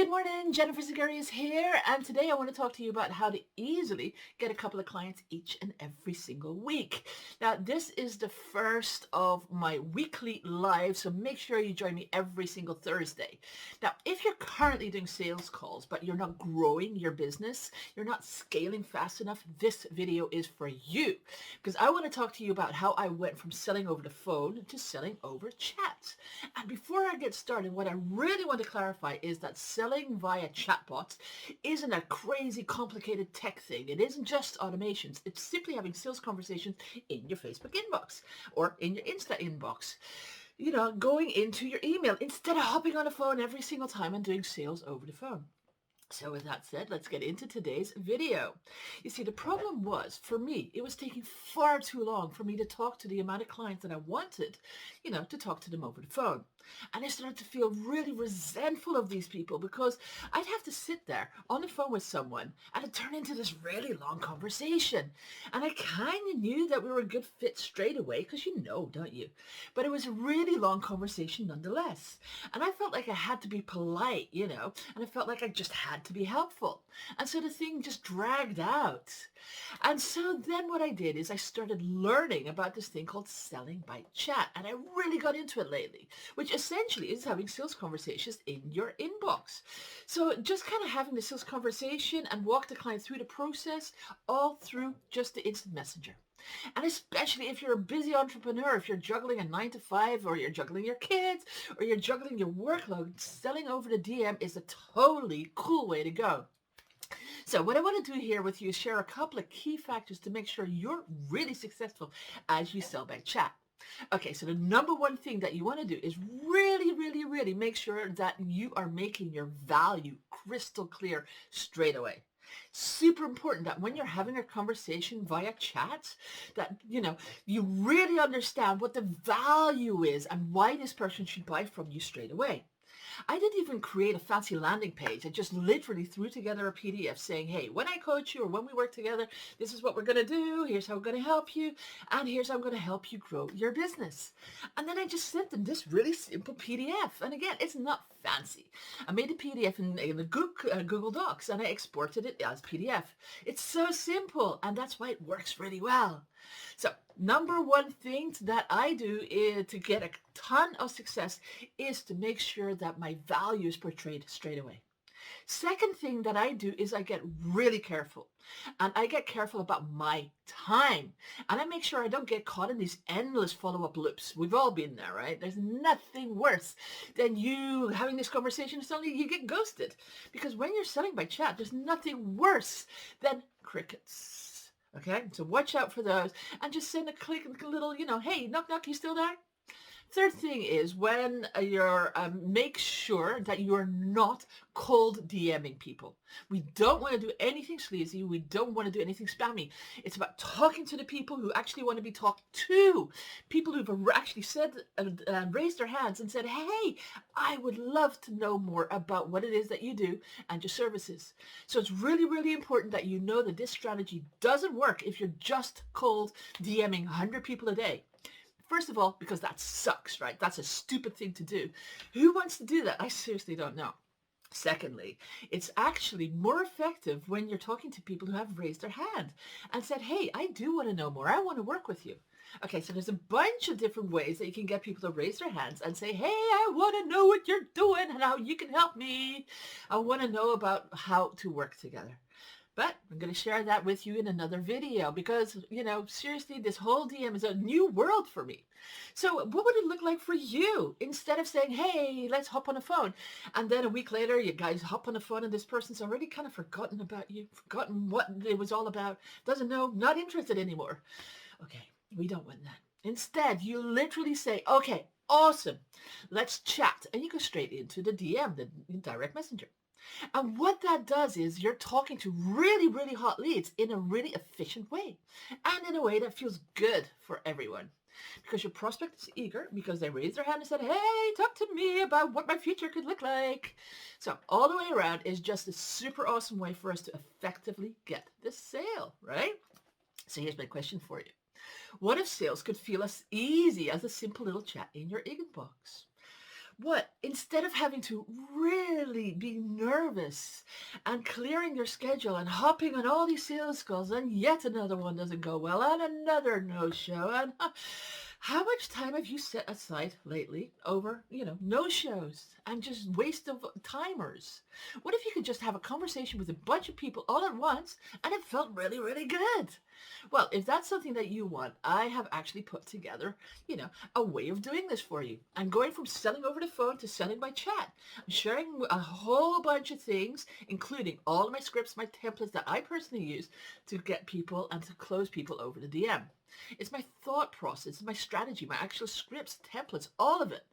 Good morning, Jennifer Zagari is here, and today I want to talk to you about how to easily get a couple of clients each and every single week. Now, this is the first of my weekly live, so make sure you join me every single Thursday. Now, if you're currently doing sales calls, but you're not growing your business, you're not scaling fast enough, this video is for you, because I want to talk to you about how I went from selling over the phone to selling over chat. And before I get started, what I really want to clarify is that selling via chatbots isn't a crazy complicated tech thing. It isn't just automations. It's simply having sales conversations in your Facebook inbox or in your Insta inbox. Going into your email instead of hopping on a phone every single time and doing sales over the phone. So with that said, let's get into today's video. You see, the problem was, for me, it was taking far too long for me to talk to the amount of clients that I wanted, to talk to them over the phone. And I started to feel really resentful of these people because I'd have to sit there on the phone with someone and it turned into this really long conversation. And I kind of knew that we were a good fit straight away because you know, don't you? But it was a really long conversation nonetheless. And I felt like I had to be polite, and I felt like I just had to be helpful. And so the thing just dragged out. And so then what I did is I started learning about this thing called selling by chat. And I really got into it lately, which essentially is having sales conversations in your inbox. So just kind of having the sales conversation and walk the client through the process all through just the instant messenger. And especially if you're a busy entrepreneur, if you're juggling a 9 to 5 or you're juggling your kids or you're juggling your workload, selling over the DM is a totally cool way to go. So what I want to do here with you is share a couple of key factors to make sure you're really successful as you sell by chat. Okay, so the number one thing that you want to do is really, really, really make sure that you are making your value crystal clear straight away. Super important that when you're having a conversation via chat, that, you really understand what the value is and why this person should buy from you straight away. I didn't even create a fancy landing page. I just literally threw together a PDF saying, hey, when I coach you or when we work together, this is what we're going to do. Here's how we're going to help you. And here's how I'm going to help you grow your business. And then I just sent them this really simple PDF. And again, it's not fancy. I made a PDF in the Google Docs and I exported it as PDF. It's so simple. And that's why it works really well. So number one thing that I do is to get a ton of success is to make sure that my value is portrayed straight away. Second thing that I do is I get really careful and I get careful about my time and I make sure I don't get caught in these endless follow-up loops. We've all been there, right? There's nothing worse than you having this conversation and suddenly you get ghosted, because when you're selling by chat, there's nothing worse than crickets. Okay, so watch out for those and just send a little, hey, knock, knock, you still there? Third thing is when you're, make sure that you are not cold DMing people. We don't want to do anything sleazy. We don't want to do anything spammy. It's about talking to the people who actually want to be talked to. People who've actually said, raised their hands and said, hey, I would love to know more about what it is that you do and your services. So it's really, really important that you know that this strategy doesn't work if you're just cold DMing 100 people a day. First of all, because that sucks, right? That's a stupid thing to do. Who wants to do that? I seriously don't know. Secondly, it's actually more effective when you're talking to people who have raised their hand and said, hey, I do want to know more. I want to work with you. Okay, so there's a bunch of different ways that you can get people to raise their hands and say, hey, I want to know what you're doing and how you can help me. I want to know about how to work together. But I'm going to share that with you in another video because, seriously, this whole DM is a new world for me. So what would it look like for you? Instead of saying, hey, let's hop on a phone. And then a week later, you guys hop on the phone and this person's already kind of forgotten about you, forgotten what it was all about, doesn't know, not interested anymore. Okay, we don't want that. Instead, you literally say, okay, awesome, let's chat. And you go straight into the DM, the direct messenger. And what that does is you're talking to really, really hot leads in a really efficient way and in a way that feels good for everyone. Because your prospect is eager because they raised their hand and said, hey, talk to me about what my future could look like. So all the way around is just a super awesome way for us to effectively get this sale, right? So here's my question for you. What if sales could feel as easy as a simple little chat in your inbox? What? Instead of having to really be nervous and clearing your schedule and hopping on all these sales calls and yet another one doesn't go well and another no-show and how much time have you set aside lately over, no-shows and just waste of timers? What if you could just have a conversation with a bunch of people all at once and it felt really, really good? Well, if that's something that you want, I have actually put together, a way of doing this for you. I'm going from selling over the phone to selling by chat. I'm sharing a whole bunch of things, including all of my scripts, my templates that I personally use to get people and to close people over the DM. It's my thought process, my strategy, my actual scripts, templates, all of it.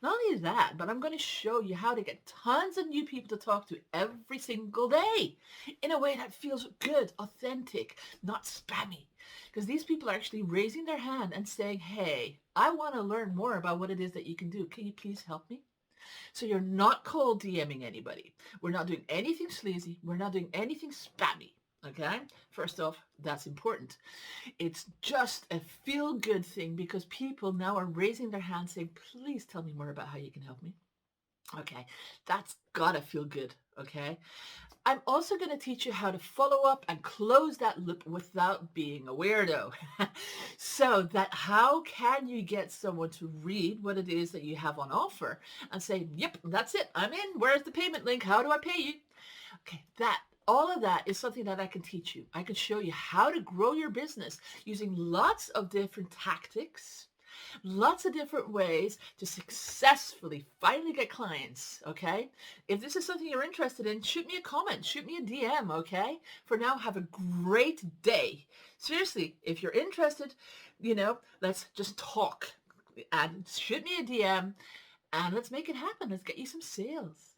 Not only that, but I'm going to show you how to get tons of new people to talk to every single day in a way that feels good, authentic, not spammy. Because these people are actually raising their hand and saying, hey, I want to learn more about what it is that you can do. Can you please help me? So you're not cold DMing anybody. We're not doing anything sleazy. We're not doing anything spammy. Okay? First off, that's important. It's just a feel-good thing because people now are raising their hands saying, please tell me more about how you can help me. Okay, that's gotta feel good, okay? I'm also going to teach you how to follow up and close that loop without being a weirdo. So that how can you get someone to read what it is that you have on offer and say, yep, that's it. I'm in. Where's the payment link? How do I pay you? Okay, all of that is something that I can teach you. I can show you how to grow your business using lots of different tactics, lots of different ways to successfully finally get clients, okay? If this is something you're interested in, shoot me a comment, shoot me a DM, okay? For now, have a great day. Seriously, if you're interested, let's just talk and shoot me a DM and let's make it happen. Let's get you some sales.